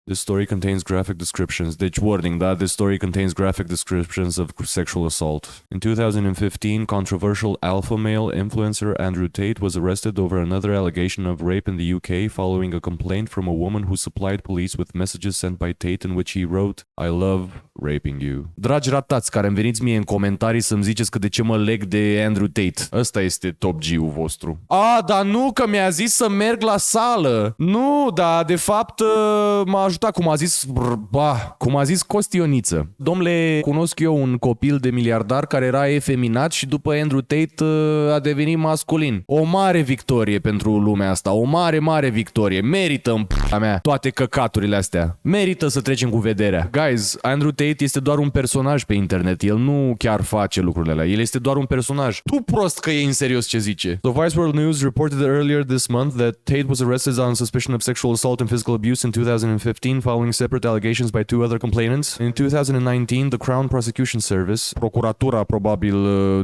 This story contains graphic descriptions. Deci warning, da? This story contains graphic descriptions of sexual assault. In 2015, controversial alpha male influencer Andrew Tate was arrested over another allegation of rape in the UK following a complaint from a woman who supplied police with messages sent by Tate in which he wrote, I love raping you. Dragi ratați care îmi veniți mie în comentarii să-mi ziceți că de ce mă leg de Andrew Tate. Ăsta este top G-ul vostru. Dar nu, că mi-a zis să merg la sală. Nu, dar de fapt m-a ajutat, cum a zis Costioniță. Domnule, cunosc eu un copil de miliardar care era efeminat și după Andrew Tate a devenit masculin. O mare victorie pentru lumea asta, o mare, mare victorie. Merită în p***a mea toate căcaturile astea. Merită să trecem cu vederea. Guys, Andrew Tate este doar un personaj pe internet. El nu chiar face lucrurile alea. El este doar un personaj. Tu prost că e în serios ce zice. The Vice World News reported earlier this month that Tate was arrested on suspicion of sexual assault and physical abuse in 2015 following separate allegations by two other complainants. In 2019, the Crown Prosecution Service, procuratura probabil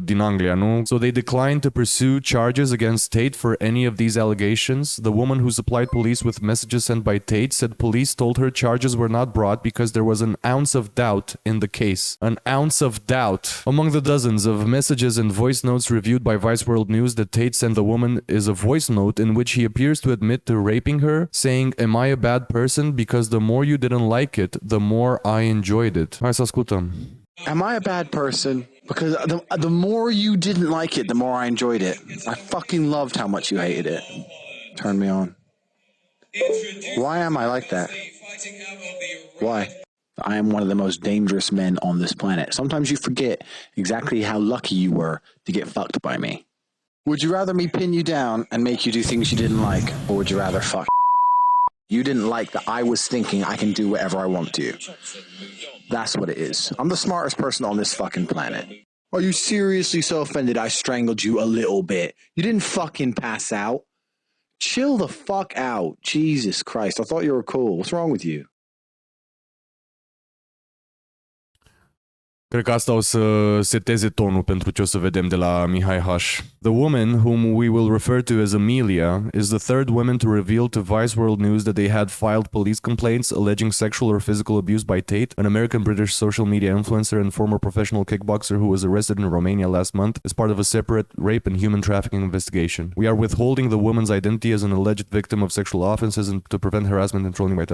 din Anglia, nu? So they declined to pursue charges against Tate for any of these allegations. The woman who supplied police with messages sent by Tate said police told her charges were not brought because there was an ounce of doubt in the case. An ounce of doubt. Among the dozens of messages and voice notes reviewed by Vice World News that Tate sent the woman is a voice note in which he appears to admit to raping her, saying, am I a bad person? Because the more you didn't like it, the more I enjoyed it. Hai să ascultăm. Am I a bad person? Because the more you didn't like it, the more I enjoyed it. I fucking loved how much you hated it. Turn me on. Why am I like that? Why? I am one of the most dangerous men on this planet. Sometimes you forget exactly how lucky you were to get fucked by me. Would you rather me pin you down and make you do things you didn't like, or would you rather fuck? You didn't like that I was thinking I can do whatever I want to. That's what it is. I'm the smartest person on this fucking planet. Are you seriously so offended I strangled you a little bit? You didn't fucking pass out. Chill the fuck out. Jesus Christ. I thought you were cool. What's wrong with you? Cred că asta o să seteze tonul pentru ce o să vedem de la Mihai Hash. The woman, whom we will refer to as Amelia, is the third woman to reveal to Vice World News that they had filed police complaints alleging sexual or physical abuse by Tate, an American-British social media influencer and former professional kickboxer who was arrested in Romania last month as part of a separate rape and human trafficking investigation. We are withholding the woman's identity as an alleged victim of sexual offenses and to prevent harassment and trolling by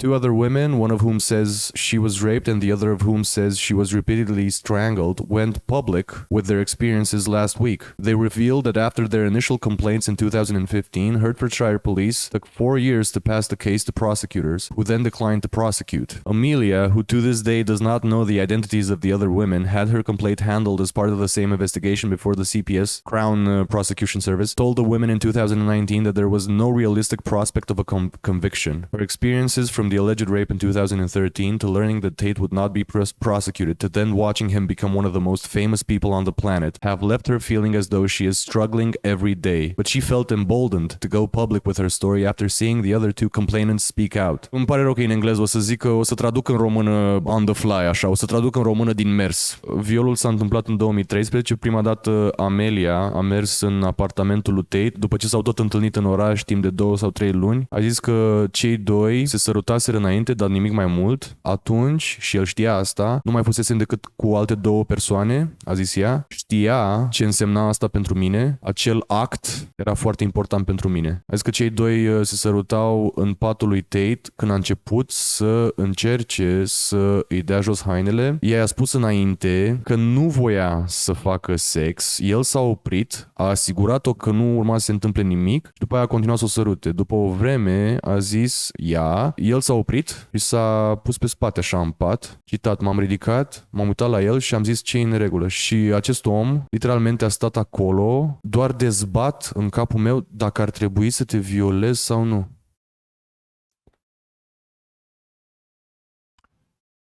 Two other women, one of whom says she was raped and the other of whom says she was repeatedly strangled, went public with their experiences last week. They revealed that after their initial complaints in 2015, Hertfordshire police took 4 years to pass the case to prosecutors, who then declined to prosecute. Amelia, who to this day does not know the identities of the other women, had her complaint handled as part of the same investigation before the CPS, Crown Prosecution Service, told the women in 2019 that there was no realistic prospect of a conviction. Her experiences from the alleged rape in 2013 to learning that Tate would not be prosecuted to then watching him become one of the most famous people on the planet have left her feeling as though she is struggling every day. But she felt emboldened to go public with her story after seeing the other two complainants speak out. Îmi pare rău că în engleză o să zic că o să traduc în română on the fly, așa, o să traduc în română din mers. Violul s-a întâmplat în 2013, prima dată Amelia a mers în apartamentul lui Tate, după ce s-au tot întâlnit în oraș timp de 2 sau 3 luni. A zis că cei doi se sărutaseră înainte, dar nimic mai mult. Atunci, și el știa asta, nu mai fusese decât cu alte 2 persoane, a zis ea. Știa ce însemna asta pentru mine. Acel act era foarte important pentru mine. A zis că cei doi se sărutau în patul lui Tate când a început să încerce să îi dea jos hainele. Ea a spus înainte că nu voia să facă sex. El s-a oprit, a asigurat-o că nu urma să se întâmple nimic și după aia a continuat să o sărute. După o vreme a zis ea, el s-a oprit și s-a pus pe spate așa în pat. Citat, m-am ridicat, m-am uitat la el și am zis ce e în regulă. Și acest om literalmente a stat acolo, doar dezbat în capul meu dacă ar trebui să te violez sau nu.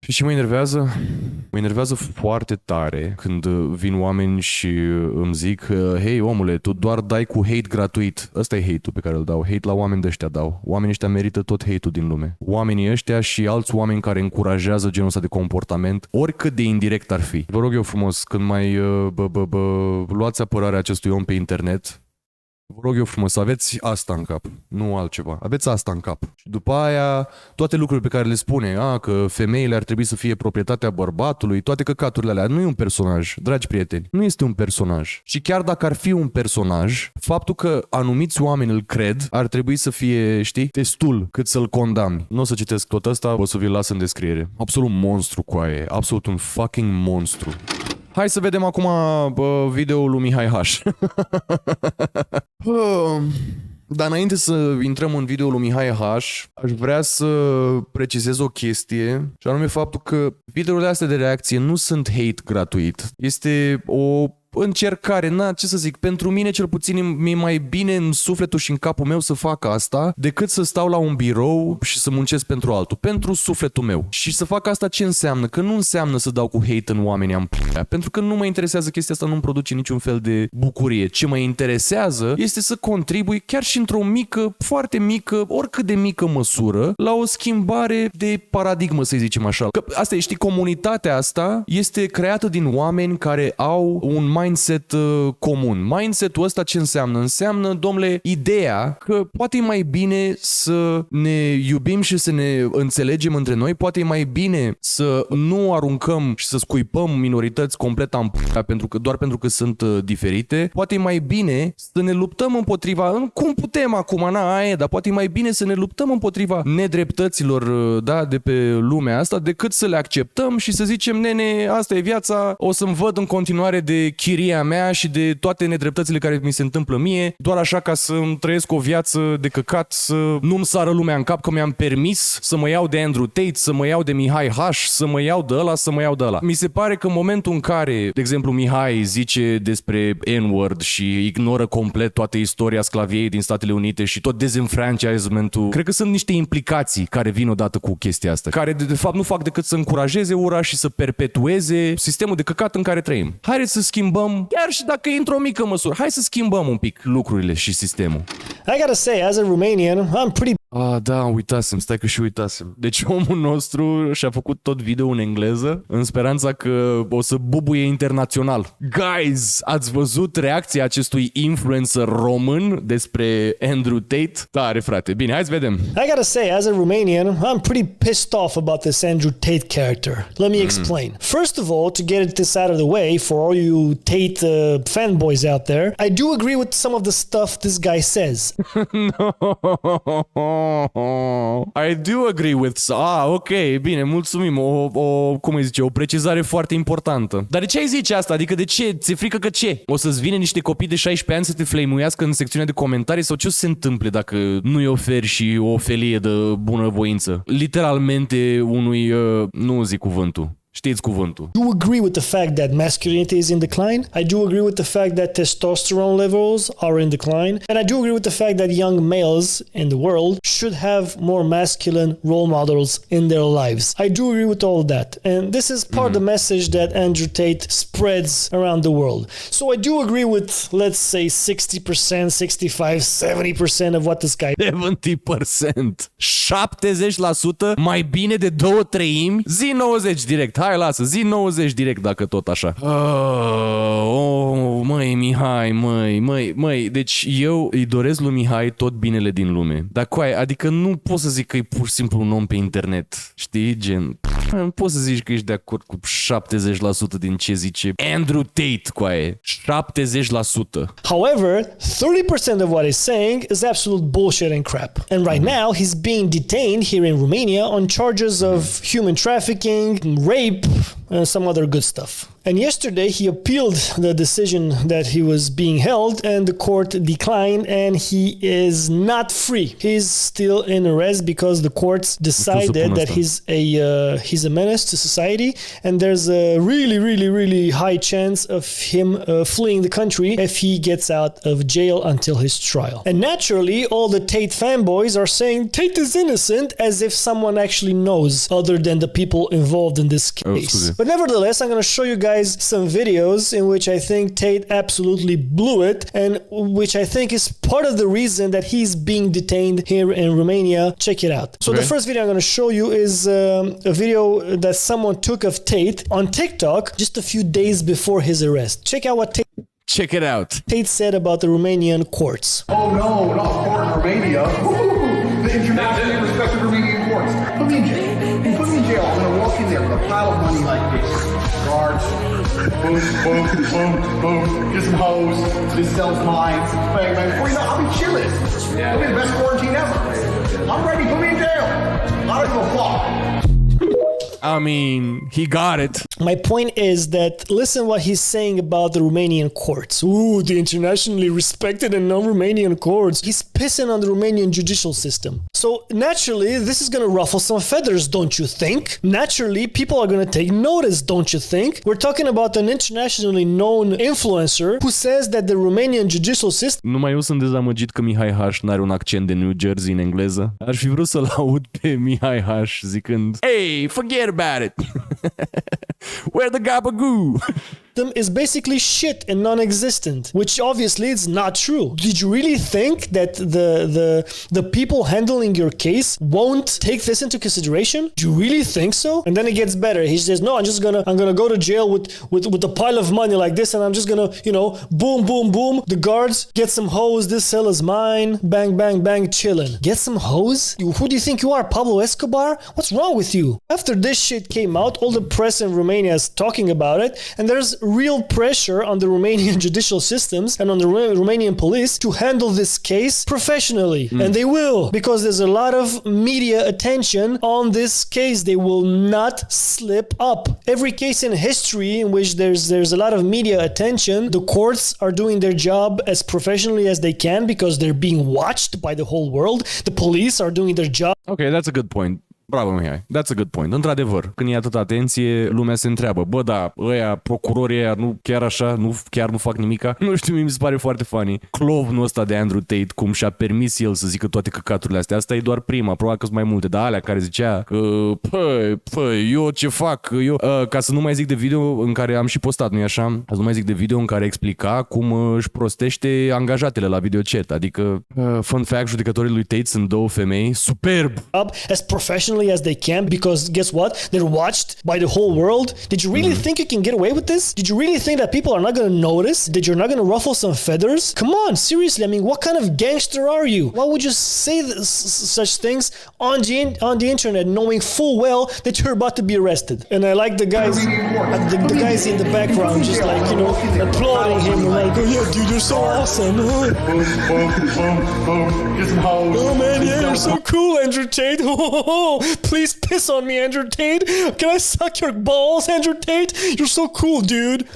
Și mă enervează foarte tare când vin oameni și îmi zic hei omule, tu doar dai cu hate gratuit. Ăsta e hate-ul pe care îl dau. Hate la oameni de ăștia dau. Oamenii ăștia merită tot hate-ul din lume. Oamenii ăștia și alți oameni care încurajează genul ăsta de comportament, oricât de indirect ar fi. Vă rog eu frumos, când mai luați apărarea acestui om pe internet, Vă rog eu frumos, aveți asta în cap, nu altceva. Aveți asta în cap. Și după aia, toate lucrurile pe care le spune, că femeile ar trebui să fie proprietatea bărbatului, toate căcaturile alea, nu e un personaj, dragi prieteni. Nu este un personaj. Și chiar dacă ar fi un personaj, faptul că anumiți oameni îl cred, ar trebui să fie, știi, destul cât să-l condamni. Nu o să citesc tot asta, o să vi-l las în descriere. Absolut monstru, coaie. Absolut un fucking monstru. Hai să vedem acum videoul lui Mihai Hash. Dar înainte să intrăm în videoul lui Mihai Hash, aș vrea să precizez o chestie, și anume faptul că videourile astea de reacție nu sunt hate gratuit. Este o încercare, ce să zic, pentru mine cel puțin mi-e mai bine în sufletul și în capul meu să fac asta decât să stau la un birou și să muncesc pentru altul, pentru sufletul meu. Și să fac asta ce înseamnă? Că nu înseamnă să dau cu hate în oamenii pentru că nu mă interesează chestia asta, nu-mi produce niciun fel de bucurie. Ce mă interesează este să contribui chiar și într-o mică, foarte mică, oricât de mică măsură, la o schimbare de paradigmă, să zicem așa. Că asta, știi, comunitatea asta este creată din oameni care au un mindset comun. Mindset-ul ăsta ce înseamnă? Înseamnă, domnule, ideea că poate e mai bine să ne iubim și să ne înțelegem între noi, poate e mai bine să nu aruncăm și să scuipăm minorități complet doar pentru că sunt diferite, poate e mai bine să ne luptăm împotriva, cum putem acum, dar poate e mai bine să ne luptăm împotriva nedreptăților, de pe lumea asta, decât să le acceptăm și să zicem, nene, asta e viața, o să-mi văd în continuare de chiria mea și de toate nedreptățile care mi se întâmplă mie, doar așa ca să-mi trăiesc o viață de căcat, să nu-mi sară lumea în cap că mi-am permis să mă iau de Andrew Tate, să mă iau de Mihai Hash, să mă iau de ăla, să mă iau de ăla. Mi se pare că în momentul în care, de exemplu, Mihai zice despre N-word și ignoră complet toată istoria sclaviei din Statele Unite și tot disenfranchisement-ul, cred că sunt niște implicații care vin odată cu chestia asta, care de fapt nu fac decât să încurajeze ura și să perpetueze sistemul de căcat în care trăim. Haideți să schimbăm, chiar și dacă e într-o mică măsură, hai să schimbăm un pic lucrurile și sistemul. I gotta say, as a Romanian, I'm pretty... Da, uitasem, stai că și uitasem. Deci omul nostru și-a făcut tot video în engleză în speranța că o să bubuie internațional. Guys, ați văzut reacția acestui influencer român despre Andrew Tate? Tare, frate. Bine, hai să vedem. I gotta say, as a Romanian, I'm pretty pissed off about this Andrew Tate character. Let me explain. First of all, to get this out of the way, for all you Tate fanboys out there, I do agree with some of the stuff this guy says. No. I do agree with... ok, bine, mulțumim. Cum îi zice, o precizare foarte importantă. Dar de ce ai zice asta? Adică de ce? Ți-e frică că ce? O să-ți vină niște copii de 16 ani să te flame-uiască în secțiunea de comentarii sau ce o să se întâmple dacă nu-i oferi și o felie de bunăvoință? Literalmente unui... nu zic cuvântul. Știți cuvântul. I do agree with the fact that masculinity is in decline. I do agree with the fact that testosterone levels are in decline. And I do agree with the fact that young males in the world should have more masculine role models in their lives. I do agree with all of that. And this is part of the message that Andrew Tate spreads around the world. So I do agree with, let's say, 60%, 65%, 70% of what this guy... 70%. 70%? Mai bine de 2/3? Zi 90 direct. Hai, lasă, zi 90 direct dacă tot așa. Măi, Mihai, măi. Deci eu îi doresc lui Mihai tot binele din lume. Dar coaie, adică nu pot să zic că e pur și simplu un om pe internet. Știi? Gen... Nu poți să zici că ești de acord cu 70% din ce zice Andrew Tate, coaie. 70%. However, 30% of what he's saying is absolute bullshit and crap. And right now, he's being detained here in Romania on charges of human trafficking, rape, and some other good stuff. And yesterday he appealed the decision that he was being held and the court declined and he is not free. He's still in arrest because the courts decided that he's a menace to society and there's a really high chance of him fleeing the country if he gets out of jail until his trial. And naturally all the Tate fanboys are saying Tate is innocent as if someone actually knows other than the people involved in this case. But nevertheless, I'm going to show you guys some videos in which I think Tate absolutely blew it and which I think is part of the reason that he's being detained here in Romania. Check it out. So the first video I'm going to show you is a video that someone took of Tate on TikTok just a few days before his arrest. Check out what Tate... Check it out. Tate said about the Romanian courts. Oh no, not court in Romania. Woo-hoo. The internationally respected Romanian courts. Put me in jail. You put me in jail. I'm gonna walk in there with a pile of money like this. Guards. Boom, boom, boom, boom. Get some hoes. This sells mine. Bang, bang. Before you know, I'll be chilling. I'll be the best quarantine ever. I'm ready. Put me in jail. I don't give a fuck. I mean, he got it. My point is that listen what he's saying about the Romanian courts. Ooh, the internationally respected and non-Romanian courts. He's pissing on the Romanian judicial system. So naturally, this is going to ruffle some feathers, don't you think? Naturally, people are going to take notice, don't you think? We're talking about an internationally known influencer who says that the Romanian judicial system... Numai eu sunt dezamăgit că Mihai Hash n-are un accent de New Jersey în engleză. Aș fi vrut să-l aud pe Mihai Hash zicând Hey, forget about it! Where the gabagoo? is basically shit and non-existent, which obviously is not true. Did you really think that the people handling your case won't take this into consideration? Do you really think so? And then it gets better. He says, no, I'm gonna go to jail with a pile of money like this, and I'm just gonna, boom, boom, boom. The guards get some hose. This cell is mine. Bang, bang, bang, chilling. Get some hose? Who do you think you are, Pablo Escobar? What's wrong with you? After this shit came out, all the press in Romania is talking about it, and there's real pressure on the Romanian judicial systems and on the Romanian police to handle this case professionally. And they will, because there's a lot of media attention on this case. They will not slip up. Every case in history in which there's a lot of media attention, the courts are doing their job as professionally as they can because they're being watched by the whole world. The police are doing their job. Okay, that's a good point. Bravo, Mihai. That's a good point. Într-adevăr, când e atâta atenție, lumea se întreabă, bă, da, ăia, procurorii ăia, nu chiar așa, chiar nu fac nimica? Nu știu, mi se pare foarte funny. Clovnul ăsta de Andrew Tate, cum și-a permis el să zică toate căcaturile astea, asta e doar prima, probabil că sunt mai multe, dar alea care zicea, păi, eu ce fac, ca să nu mai zic de video în care am și postat, nu-i așa? Ca să nu mai zic de video în care explica cum își prostește angajatele la videochat, adică, fun fact, judecătorii lui Tate sunt două femei, superb! As professionally as they can, because guess what? They're watched by the whole world. Did you really think you can get away with this? Did you really think that people are not going to notice? That you're not going to ruffle some feathers? Come on, seriously. I mean, what kind of gangster are you? Why would you say such things on the internet, knowing full well that you're about to be arrested? And I like the guys in the background, just like, applauding him, like, oh yeah, dude, you're so awesome. Oh man, yeah, you're so cool, Andrew Tate. Please piss on me, Andrew Tate. Can I suck your balls, Andrew Tate? You're so cool, dude.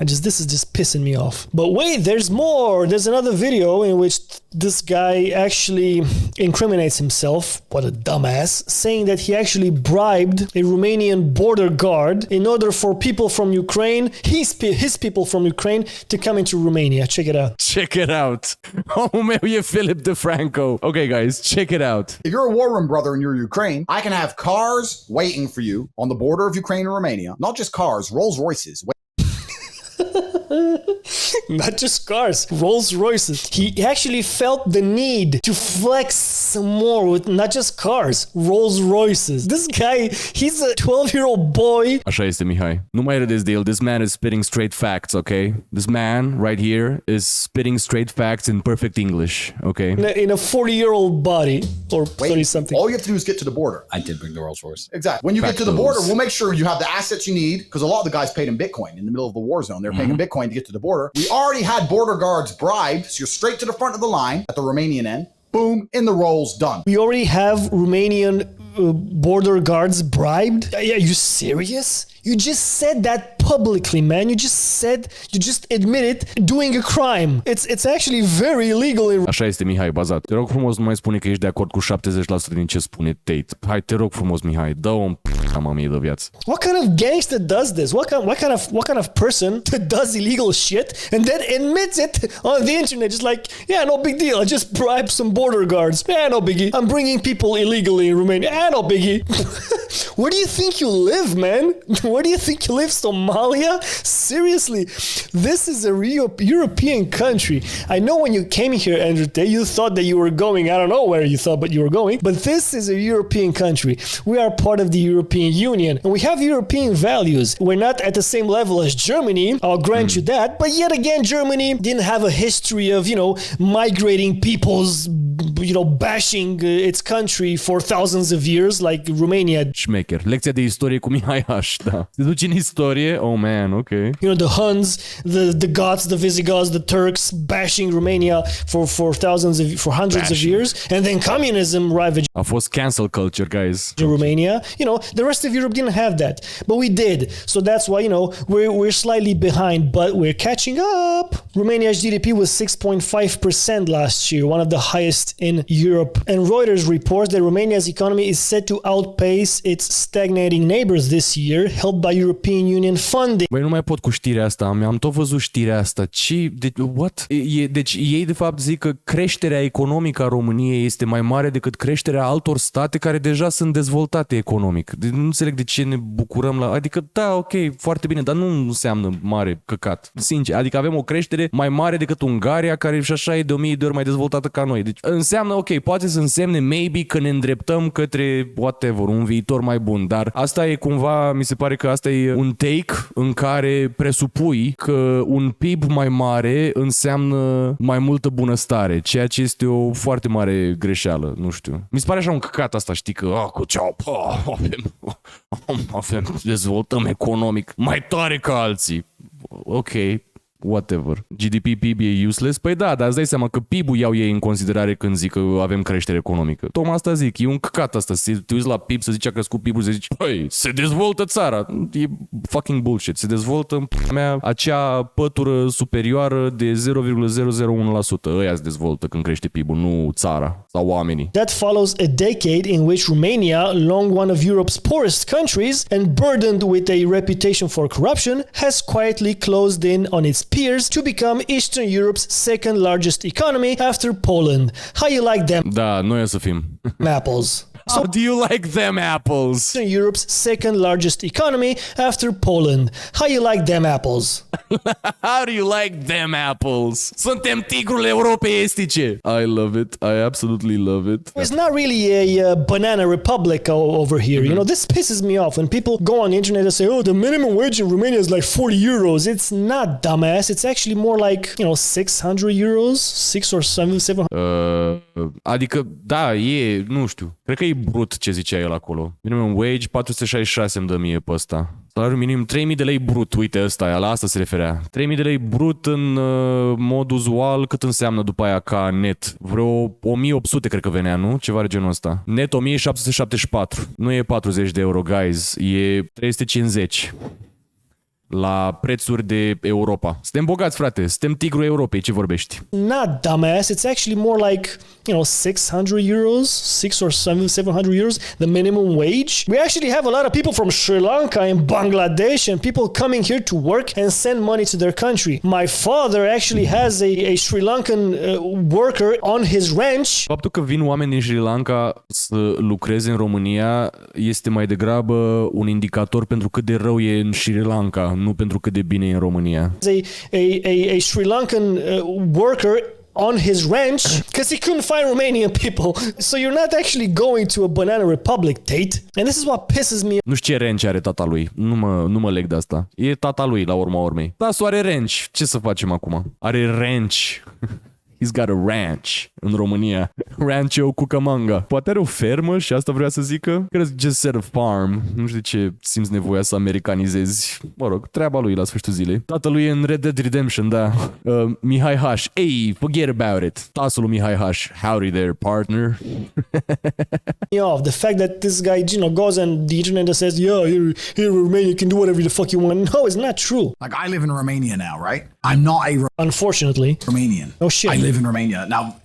This is just pissing me off. But wait, there's more. There's another video in which this guy actually incriminates himself. What a dumbass. Saying that he actually bribed a Romanian border guard in order for people from Ukraine, his people from Ukraine, to come into Romania. Check it out. Check it out. Oh, meu e Philip DeFranco. Okay, guys, check it out. If you're a war room brother and you're Ukraine, I can have cars waiting for you on the border of Ukraine and Romania. Not just cars, Rolls Royces. Not just cars, Rolls Royces. He actually felt the need to flex some more with not just cars, Rolls Royces. This guy, he's a 12-year-old boy. Așa este, Mihai. Nu mai râdeți de el. This man is spitting straight facts, okay? This man right here is spitting straight facts in perfect English, okay? In a 40-year-old body, or 30-something. All you have to do is get to the border. I did bring the Rolls Royce. Exactly. When you get to the border, we'll make sure you have the assets you need, because a lot of the guys paid in Bitcoin in the middle of the war zone. They're paying in Bitcoin to get to the border. We already had border guards bribed, so you're straight to the front of the line at the Romanian end. Boom, in the rolls, done. We already have Romanian border guards bribed? Are you serious? You just said that publicly, man. You just admitted doing a crime. It's actually very illegal. Așa este, Mihai, bazat. Te rog frumos, nu mai spune că ești de acord cu 70% din ce spune Tate. Hai, te rog frumos, Mihai, dă-o mie de viață. What kind of gangster does this? What kind of person does illegal shit and then admits it on the internet? Just like, yeah, no big deal. I just bribed some border guards. Yeah, no biggie. I'm bringing people illegally in Romania. Yeah, no biggie. Where do you think you live, man? Where do you think you live, Somalia? Seriously, this is a European country. I know when you came here, Andrew Tate, you thought that you were going, I don't know where you thought, but you were going. But this is a European country. We are part of the European European Union. And we have European values. We're not at the same level as Germany, I'll grant you that, but yet again, Germany didn't have a history of, migrating peoples, bashing its country for thousands of years like Romania. Șmecher. Lecția de istorie cu Mihai Hash, da. Se duce în istorie? Oh man, ok. The Huns, the Goths, the Visigoths, the Turks bashing Romania for hundreds of years, and then communism ravaged A fost cancel culture, guys. Romania. The rest of Europe didn't have that, but we did. So that's why, we're slightly behind, but we're catching up. Romania's GDP was 6.5% last year, one of the highest in Europe. And Reuters reports that Romania's economy is set to outpace its stagnating neighbors this year, helped by European Union funding. Băi, nu mai pot cu știrea asta. Am tot văzut știrea asta. What? Deci ei de fapt zic că creșterea economică a României este mai mare decât creșterea altor state care deja sunt dezvoltate economic. Nu înțeleg de ce ne bucurăm Adică, da, ok, foarte bine, dar nu înseamnă mare căcat. Sincer, adică avem o creștere mai mare decât Ungaria, care și așa e de 1000 de ori mai dezvoltată ca noi. Deci înseamnă, ok, poate să însemne maybe că ne îndreptăm către whatever, un viitor mai bun, dar asta e cumva, mi se pare că asta e un take în care presupui că un PIB mai mare înseamnă mai multă bunăstare, ceea ce este o foarte mare greșeală, nu știu. Mi se pare așa un căcat asta, știi, că dezvoltăm economic mai tare ca alții. Ok, whatever. GDP, PIB e useless? Păi da, dar îți dai seama că PIB-ul iau ei în considerare când zic că avem creștere economică. Tocmai asta zic, e un căcat asta. Să te uiți la PIB, să zici a crescut PIB-ul, să zici, păi, se dezvoltă țara. E fucking bullshit. Se dezvoltă în mea acea pătură superioară de 0,001%. Ăia se dezvoltă când crește PIB-ul, nu țara sau oamenii. That follows a decade in which Romania, long one of Europe's poorest countries and burdened with a reputation for corruption, has quietly closed in on its peers to become Eastern Europe's second largest economy after Poland. How you like them Da, noi o să fim. apples? How do you like them apples? Eastern Europe's second largest economy after Poland. How you like them apples? How do you like them apples? Suntem tigrul Europei Estice. I love it. I absolutely love it. It's not really a banana republic over here. This pisses me off when people go on the internet and say, oh, the minimum wage in Romania is like 40 euros. It's not, dumbass. It's actually more like, 600 euros, 6 or 700. Adică, da, nu știu. Cred că e brut ce zicea el acolo. Minimum wage, 466 îmi dă mie pe ăsta. Salariul minim, 3000 de lei brut. Uite, ăsta, la asta se referea. 3000 de lei brut în mod uzual, cât înseamnă după aia ca net? Vreo 1800 cred că venea, nu? Ceva de genul ăsta. Net 1774. Nu e 40 de euro, guys. E 350. La prețuri de Europa. Suntem bogați, frate. Suntem tigrul Europei. Ce vorbești? Not, dumbass. It's actually more like, 600 euros, 6 or 700 euros, the minimum wage. We actually have a lot of people from Sri Lanka and Bangladesh and people coming here to work and send money to their country. My father actually has a Sri Lankan worker on his ranch. Faptul că vin oameni din Sri Lanka să lucreze în România este mai degrabă un indicator pentru cât de rău e în Sri Lanka, nu pentru cât de bine e în România. A Sri Lankan worker on his ranch because he couldn't find Romanian people. So you're not actually going to a banana republic, Tate. And this is what pisses me. Nu știu ce ranch are tata lui. Nu mă leg de asta. E tata lui la urma urmei. Tasul are ranch. Ce să facem acum? Are ranch. He's got a ranch în România. Rancho Cucamonga. Poate are o fermă și asta vrea să zică? Cred că just said a farm. Nu știu de ce simți nevoia să americanizezi. Mă rog, treaba lui la sfârșitul zilei. Tatălui e în Red Dead Redemption, da. Mihai Hash. Hey, forget about it. Tasul lui Mihai Hash. Howdy there, partner. The fact that this guy, goes on the internet and says, yeah, here in Romania you can do whatever the fuck you want. No, it's not true. Like, I live in Romania now, right? I'm not a Unfortunately. Romanian. Oh shit. I live in Romania. Now,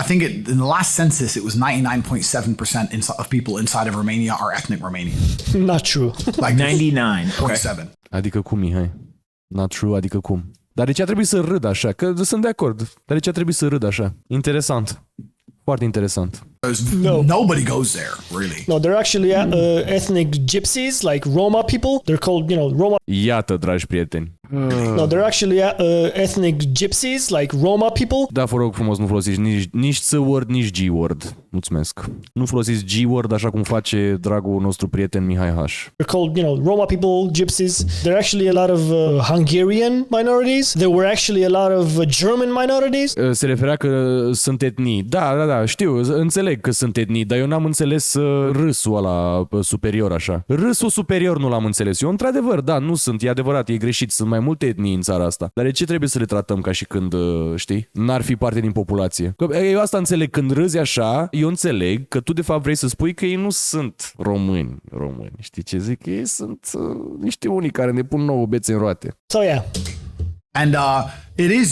I think in the last census, it was 99.7% of people inside of Romania are ethnic Romanian. Not true. Like 99.7. Adică cum, Mihai? Not true, adică cum? Dar de ce a trebuit să râd așa? Că sunt de acord. Dar de ce a trebuit să râd așa? Interesant. Foarte interesant. No. Nobody goes there, really. No, they're actually ethnic gypsies, like Roma people. They're called, Roma. Iată, dragi prieteni. No, they're actually ethnic gypsies, like Roma people. Da, vă rog frumos, nu folosiți nici C-word, nici G-word. Mulțumesc. Nu folosiți G-word așa cum face dragul nostru prieten Mihai Hash. They're called, Roma people, gypsies. There are actually a lot of Hungarian minorities. There were actually a lot of German minorities. Se referea că sunt etnii. Da, știu, înțeleg că sunt etnii, dar eu n-am înțeles râsul ăla superior așa. Râsul superior nu l-am înțeles. Eu, într-adevăr, da, nu sunt, e adevărat, e greșit, sunt mai multe etnii în țara asta. Dar de ce trebuie să le tratăm ca și când, știi, n-ar fi parte din populație? Că eu asta înțeleg, când râzi așa, eu înțeleg că tu de fapt vrei să spui că ei nu sunt români. Știi ce zic? Ei sunt niște unii care ne pun nouă bețe în roate. So yeah. And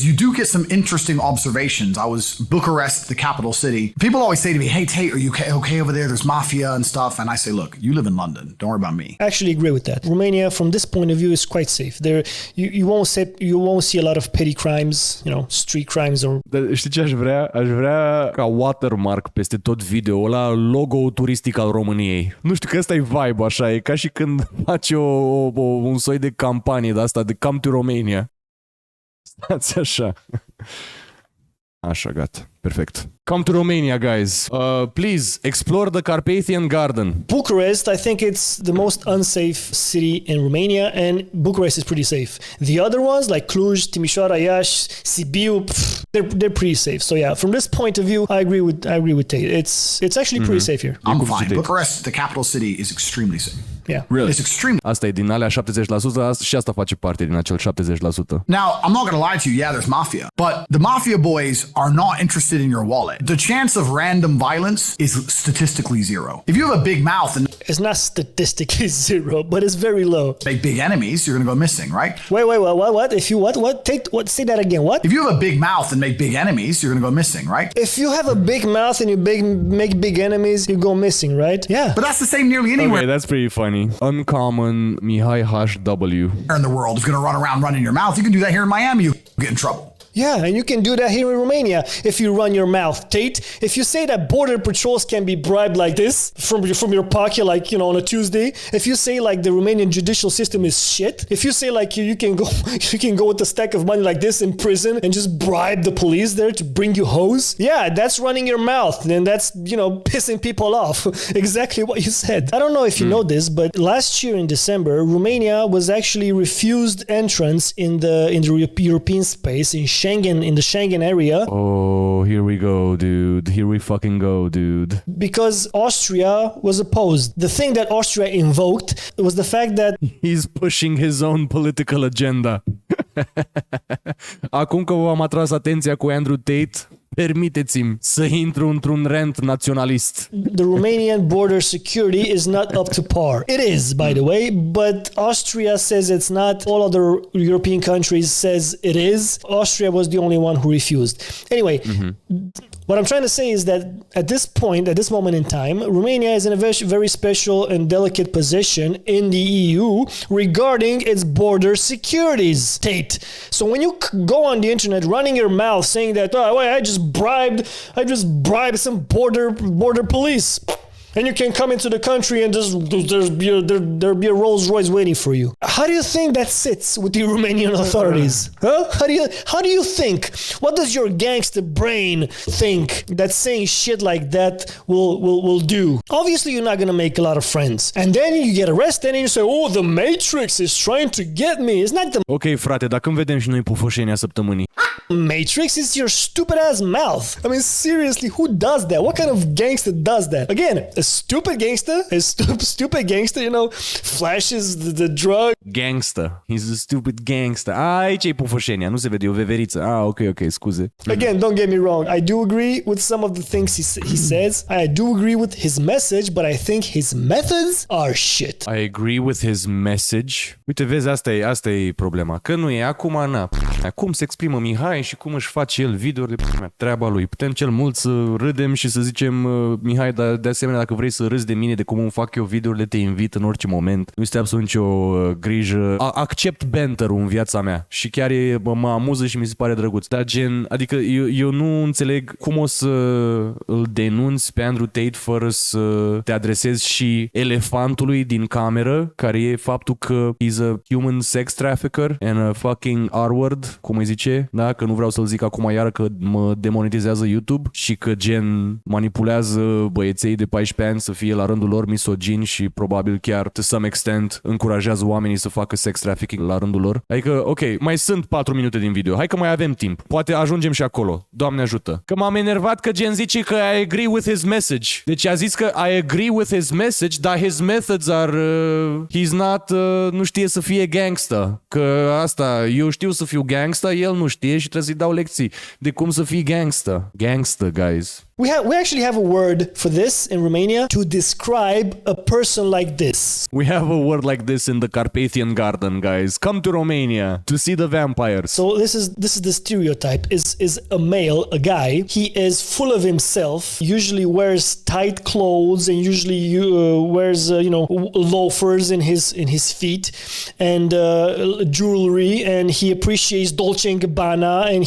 you do get some interesting observations. I was Bucharest, the capital city. People always say to me, hey, Tate, are you okay over there? There's mafia and stuff. And I say, look, you live in London. Don't worry about me. I actually agree with that. Romania, from this point of view, is quite safe. There, you won't see a lot of petty crimes, street crimes or... Dar știi ce aș vrea? Aș vrea ca watermark peste tot video ăla logo turistic al României. Nu știu, că ăsta e vibe așa. E ca și când faci un soi de campanie de asta, de Come to Romania. Stați așa. Așa, gata. Perfect. Come to Romania, guys. Please, explore the Carpathian Garden. Bucharest, I think it's the most unsafe city in Romania, and Bucharest is pretty safe. The other ones, like Cluj, Timișoara, Iași, Sibiu, they're pretty safe. So yeah, from this point of view, I agree with Tate. It's actually pretty safe here. I'm fine. Bucharest, the capital city, is extremely safe. Yeah. Really? It's extremely... Asta e din alea 70%, și asta face parte din acel 70%. Now, I'm not going to lie to you, yeah, there's mafia. But the mafia boys are not interested in your wallet. The chance of random violence is statistically zero. If you have a big mouth and... It's not statistically zero, but it's very low. Make big enemies, you're going to go missing, right? Wait, what? If you what? Say that again, what? If you have a big mouth and make big enemies, you're going to go missing, right? If you have a big mouth and you make big enemies, you go missing, right? Yeah. But that's the same nearly anywhere. Okay, that's pretty funny. Uncommon Mihai Hash W. In the world is going to run around running your mouth. You can do that here in Miami, you get in trouble. Yeah, and you can do that here in Romania if you run your mouth, Tate. If you say that border patrols can be bribed like this from your pocket, like, on a Tuesday, if you say like the Romanian judicial system is shit, if you say like you can go with a stack of money like this in prison and just bribe the police there to bring you hose, yeah, that's running your mouth, and that's, pissing people off. Exactly what you said. I don't know if you know this, but last year in December, Romania was actually refused entrance in the European space in the Schengen area. Oh, here we go, dude. Here we fucking go, dude. Because Austria was opposed. The thing that Austria invoked was the fact that he's pushing his own political agenda. Acum că v-am atras atenția cu Andrew Tate, permiteți-mi să intru într-un rant naționalist. The Romanian border security is not up to par. It is, by the way, but Austria says it's not. All other European countries says it is. Austria was the only one who refused. Anyway, what I'm trying to say is that at this moment in time, Romania is in a very special and delicate position in the EU regarding its border securities, Tate. So when you go on the internet running your mouth saying that, I just bribed some border police, and you can come into the country and there'll be a Rolls Royce waiting for you. How do you think that sits with the Romanian authorities? Huh? How do you think? What does your gangster brain think that saying shit like that will do? Obviously, you're not gonna make a lot of friends, and then you get arrested and you say, "Oh, the Matrix is trying to get me." It's not the Ok, frate, dar când vedem și noi pufoșenia săptămânii? Matrix, is your stupid ass mouth. I mean, seriously, who does that? What kind of gangster does that? Again, a stupid gangster, flashes the drug. Gangster. He's a stupid gangster. Aici e pufoșenia, nu se vede, e o veveriță. Ok, scuze. Again, don't get me wrong. I do agree with some of the things he says. I do agree with his message, but I think his methods are shit. I agree with his message. Uite, vezi, asta e problema. Că nu e acum, cum se exprimă Mihai și cum își face el videouri, treaba lui. Putem cel mult să râdem și să zicem, Mihai, dar de asemenea, dacă vrei să râzi de mine, de cum îmi fac eu videourile, te invit în orice moment. Nu este absolut nicio grijă. Accept banter-ul în viața mea și chiar mă amuză și mi se pare drăguț. Dar gen, adică eu nu înțeleg cum o să îl denunți pe Andrew Tate fără să te adresezi și elefantului din cameră, care e faptul că he's a human sex trafficker and a fucking R-word, cum îi zice, da? Că nu vreau să-l zic acum iară că mă demonetizează YouTube și că gen manipulează băieței de 14 ani să fie la rândul lor misogini și probabil chiar to some extent încurajează oamenii să facă sex trafficking la rândul lor. Adică, ok, mai sunt 4 minute din video. Hai că mai avem timp. Poate ajungem și acolo. Doamne ajută. Că m-am enervat că gen zice că I agree with his message. Deci a zis că I agree with his message, dar his methods are... he's not... nu știe să fie gangsta. Că asta, eu știu să fiu gangsta, el nu știe și trebuie să-i dau lecții de cum să fii gangsta. Gangsta, guys. We actually have a word for this in Romania to describe a person like this. We have a word like this in the Carpathian Garden, guys. Come to Romania to see the vampires. So this is the stereotype is a male, a guy. He is full of himself, usually wears tight clothes and usually wears loafers in his feet and jewelry, and he appreciates Dolce & Gabbana, and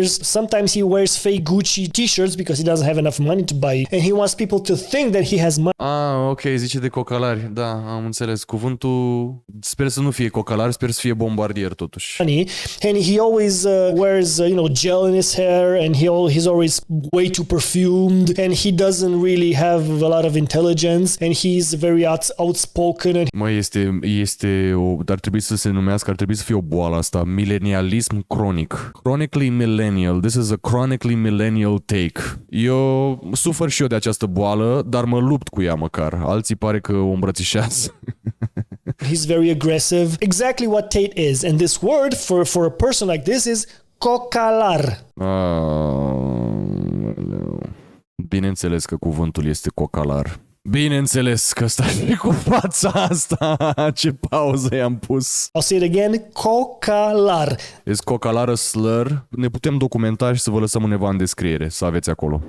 sometimes he wears fake Gucci t-shirts because he doesn't have enough money to buy, and he wants people to think that he has money. Ok, zice de cocalari. Da, am înțeles. Cuvântul, sper să nu fie cocalar, sper să fie bombardier totuși. And he always wears gel in his hair, and he's always way too perfumed, and he doesn't really have a lot of intelligence, and he's very outspoken. And ar trebui să se numească, ar trebui să fie o boală asta, millennialism cronic. Chronically millennial. This is a chronically millennial take. Eu sufăr și eu de această boală, dar mă lupt cu ea măcar. Alții pare că o îmbrățișează. He's very aggressive. Exactly what Tate is. And this word for a person like this is cocalar. Bineînțeles că cuvântul este cocalar. Bineînțeles că stai cu fața asta. Ce pauză i-am pus. I'll say it again. Cocalar. Is cocalar a slur? Ne putem documenta și să vă lăsăm undeva în descriere, să aveți acolo.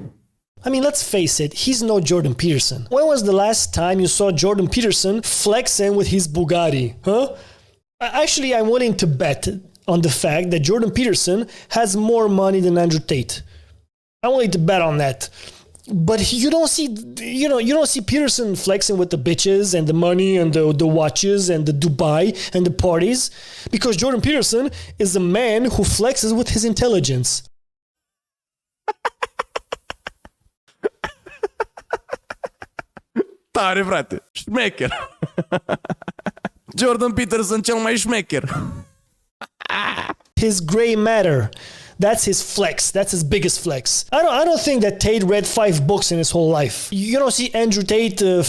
I mean, let's face it, he's no Jordan Peterson. When was the last time you saw Jordan Peterson flexing with his Bugatti? Huh? Actually, I'm willing to bet on the fact that Jordan Peterson has more money than Andrew Tate. I'm willing to bet on that. But you don't see Peterson flexing with the bitches and the money and the watches and the Dubai and the parties, because Jordan Peterson is a man who flexes with his intelligence. Tare, frate. Șmecher. Jordan Peterson cel mai șmecher. His gray matter. That's his flex. That's his biggest flex. I don't think that Tate read 5 books in his whole life. You don't see Andrew Tate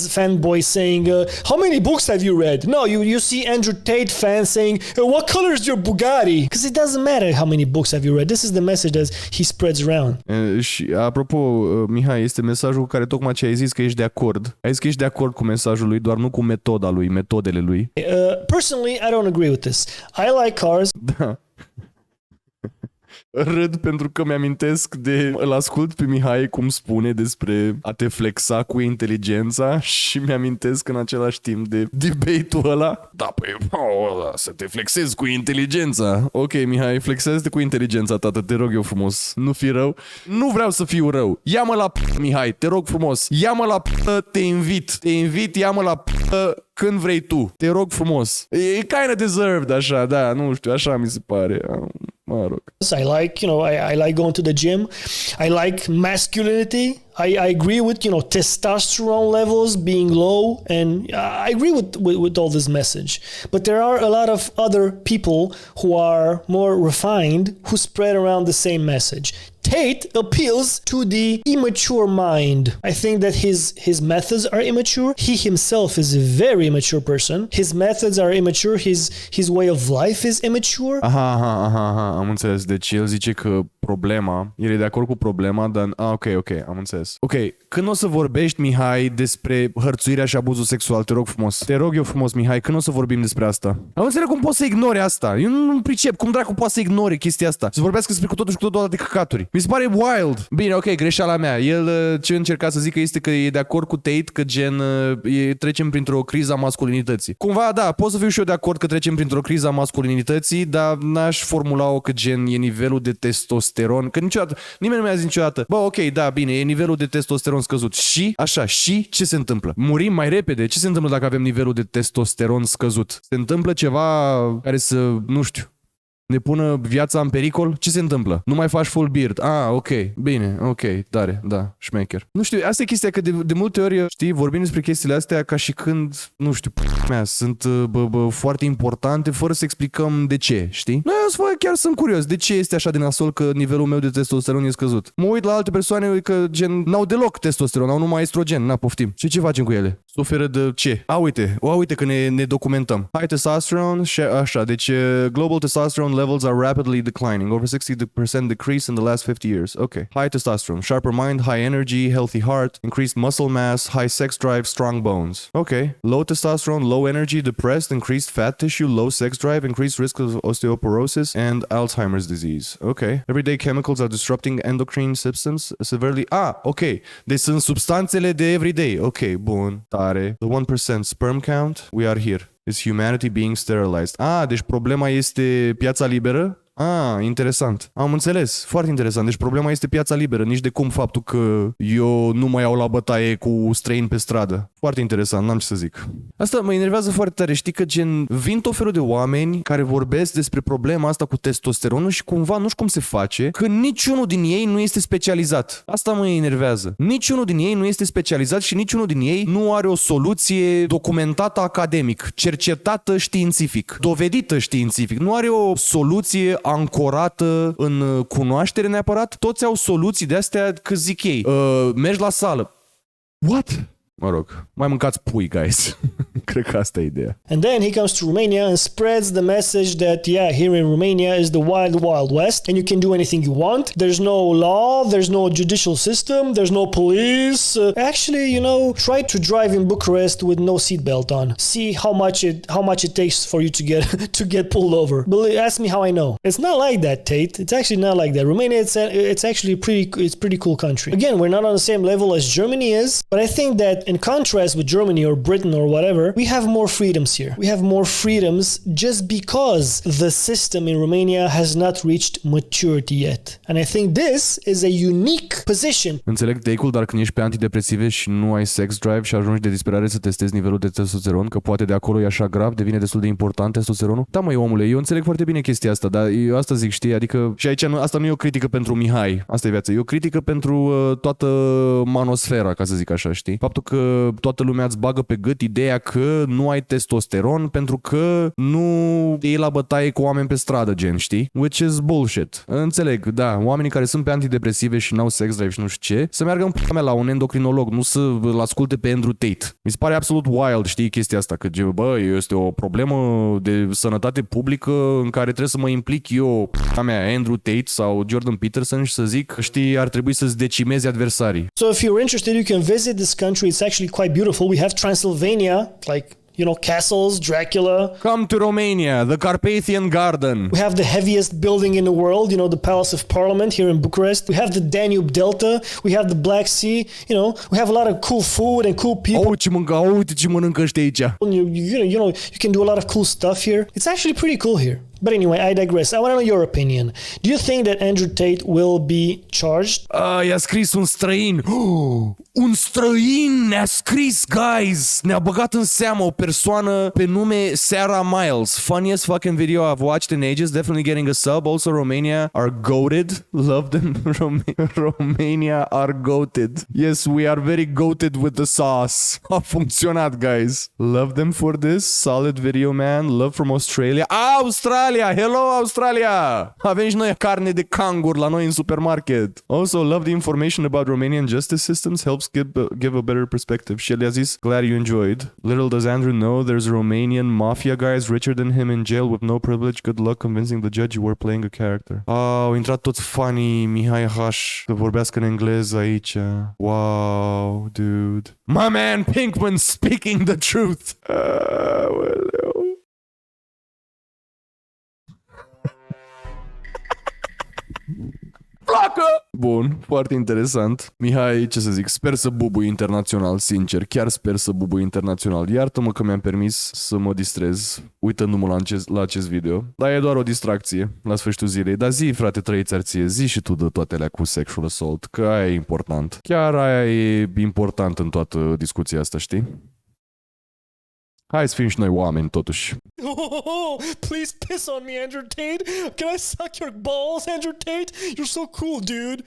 fanboys saying, how many books have you read? No, you see Andrew Tate fans saying, what color is your Bugatti? Because it doesn't matter how many books have you read. This is the message that he spreads around. Și apropo, Mihai, este mesajul cu care tocmai ce ai zis că ești de acord. Ai zis că ești de acord cu mesajul lui, doar nu cu metoda lui, metodele lui. Personally, I don't agree with this. I like cars. Da. Râd pentru că mi-amintesc îl ascult pe Mihai cum spune despre a te flexa cu inteligența și mi-amintesc în același timp de debate-ul ăla. Da, păi, să te flexezi cu inteligența. Ok, Mihai, flexează-te cu inteligența, tată, te rog eu frumos. Nu fi rău. Nu vreau să fiu rău. Ia-mă la Mihai, te rog frumos. Ia-mă la te invit. Te invit, ia-mă la când vrei tu. Te rog frumos. E kind of deserved, așa, da, nu știu, așa mi se pare. Mă rog. I like, I like going to the gym. I like masculinity. I agree with, testosterone levels being low, and I agree with all this message. But there are a lot of other people who are more refined who spread around the same message. Tate appeals to the immature mind. I think that his methods are immature. He himself is a very immature person. His methods are immature. His way of life is immature. Aha, am înțeles. Deci el zice că el e de acord cu problema, dar... ok, am înțeles. Ok, când o să vorbești, Mihai, despre hărțuirea și abuzul sexual, te rog frumos. Te rog eu frumos, Mihai, când o să vorbim despre asta? Am înțeles cum poți să ignori asta. Eu nu pricep cum dracu poate să ignore chestia asta. Să vorbească despre cu totul și cu totul de căcaturi. Mi se pare wild. Bine, ok, greșeala mea. El ce încerca să zică este că e de acord cu Tate că gen trecem printr-o criză a masculinității. Cumva, da, pot să fiu și eu de acord că trecem printr-o criză a masculinității, dar n-aș formula-o că gen e nivelul de testosteron, că niciodată, nimeni nu mi-a zis niciodată, bă, ok, da, bine, e nivelul de testosteron scăzut. Și, așa, și ce se întâmplă? Murim mai repede? Ce se întâmplă dacă avem nivelul de testosteron scăzut? Se întâmplă ceva care să, nu știu, ne pună viața în pericol? Ce se întâmplă? Nu mai faci full beard. Ah, ok, bine, ok, tare, da, șmecher. Nu știu, asta e chestia că de multe ori, știi, vorbim despre chestiile astea ca și când, nu știu, sunt foarte importante fără să explicăm de ce, știi? Noi chiar sunt curios, de ce este așa de nasol că nivelul meu de testosteron e scăzut? Mă uit la alte persoane că gen n-au deloc testosteron, au numai estrogen, poftim. Și ce facem cu ele? Suferă de ce? Uite că ne documentăm. High testosterone și așa, deci global testosterone levels are rapidly declining, over 60% decrease in the last 50 years. Okay. High testosterone, sharper mind, high energy, healthy heart, increased muscle mass, high sex drive, strong bones. Okay. Low testosterone, low energy, depressed, increased fat tissue, low sex drive, increased risk of osteoporosis and Alzheimer's disease. Okay. Everyday chemicals are disrupting endocrine systems severely. Okay. Deci sunt substanțele de everyday. Ok, bun, tare. The 1% sperm count, we are here. Is humanity being sterilized? Deci problema este piața liberă? Interesant. Am înțeles. Foarte interesant. Deci problema este piața liberă, nici de cum faptul că eu nu mai iau la bătaie cu străini pe stradă. Foarte interesant, n-am ce să zic. Asta mă enervează foarte tare. Știi că gen vin tot felul de oameni care vorbesc despre problema asta cu testosteronul și cumva nu știu cum se face că niciunul din ei nu este specializat. Asta mă enervează. Niciunul din ei nu este specializat și niciunul din ei nu are o soluție documentată academic, cercetată științific, dovedită științific. Nu are o soluție ancorată în cunoaștere neapărat. Toți au soluții de astea că zic ei. Mergi la sală. What? Mă rog, mai mâncați pui, guys. Cred că asta e ideea. And then he comes to Romania and spreads the message that, yeah, here in Romania is the wild, wild west and you can do anything you want. There's no law, there's no judicial system, there's no police. Actually, you know, try to drive in Bucharest with no seatbelt on. See how much it takes for you to get pulled over. Ask me how I know. It's not like that, Tate. It's actually not like that. Romania, it's actually pretty cool country. Again, we're not on the same level as Germany is, but I think that in contrast with Germany or Britain or whatever, we have more freedoms here. We have more freedoms just because the system in Romania has not reached maturity yet. And I think this is a unique position. Înțeleg take-ul, dar când ești pe antidepresive și nu ai sex drive și ajungi de disperare să testezi nivelul de testosteron, că poate de acolo e așa grav, devine destul de important testosteronul. Da, măi, omule, eu înțeleg foarte bine chestia asta, dar eu asta zic, știi, adică și aici asta nu e o critică pentru Mihai, asta e viața, e o critică pentru toată manosfera, ca să zic așa, știi? Faptul că toată lumea îți bagă pe gât ideea că nu ai testosteron pentru că nu te iei la bătaie cu oameni pe stradă, gen, știi? Which is bullshit. Înțeleg, da, oamenii care sunt pe antidepresive și n-au sex drive și nu știu ce, să meargă în p***a mea la un endocrinolog, nu să-l asculte pe Andrew Tate. Mi se pare absolut wild, știi, chestia asta, că, bă, este o problemă de sănătate publică în care trebuie să mă implic eu, p***a mea, Andrew Tate sau Jordan Peterson și să zic, știi, ar trebui să-ți decimezi adversarii. So if you're interested, you can visit this country. It's actually quite beautiful. We have Transylvania, like, you know, castles, Dracula. Come to Romania, the Carpathian Garden. We have the heaviest building in the world, you know, the Palace of Parliament here in Bucharest. We have the Danube Delta. We have the Black Sea. You know, we have a lot of cool food and cool people. Uite ce mănâncă ăștia aici. You can do a lot of cool stuff here. It's actually pretty cool here. But anyway, I digress. I want to know your opinion. Do you think that Andrew Tate will be charged? I-a scris un străin. Un străin ne-a scris, guys. Ne-a băgat în seamă o persoană pe nume Sarah Miles. Funniest fucking video I've watched in ages. Definitely getting a sub. Also, Romania are goated. Love them. Romania are goated. Yes, we are very goated with the sauce. A funcționat, guys. Love them for this. Solid video, man. Love from Australia. Australia! Hello, Australia! Avem și noi carne de cangur la noi în supermarket. Also, love the information about Romanian justice systems. Helps give a better perspective. Și el i-a zis, glad you enjoyed. Little does Andrew know there's Romanian mafia guys richer than him in jail with no privilege. Good luck convincing the judge you were playing a character. Au intrat toți fanii Mihai Hash să vorbească în engleză aici. Wow, dude. My man Pinkman speaking the truth. Placă! Bun, foarte interesant. Mihai, ce să zic, sper să bubui internațional, sincer, chiar sper să bubui internațional. Iartă-mă că mi-am permis să mă distrez uitându-mă la acest video. Dar e doar o distracție la sfârșitul zilei. Dar zi, frate, trăiți arție, zi și tu de toate alea cu sexual assault, că aia e important. Chiar aia e important în toată discuția asta, știi? Hai să fim și noi oameni, totuși. Oh, please piss on me, Andrew Tate. Can I suck your balls, Andrew Tate? You're so cool, dude.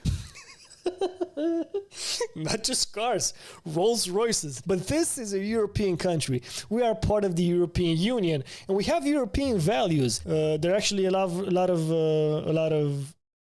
Not just cars, Rolls Royces. But this is a European country. We are part of the European Union, and we have European values. There are actually a lot of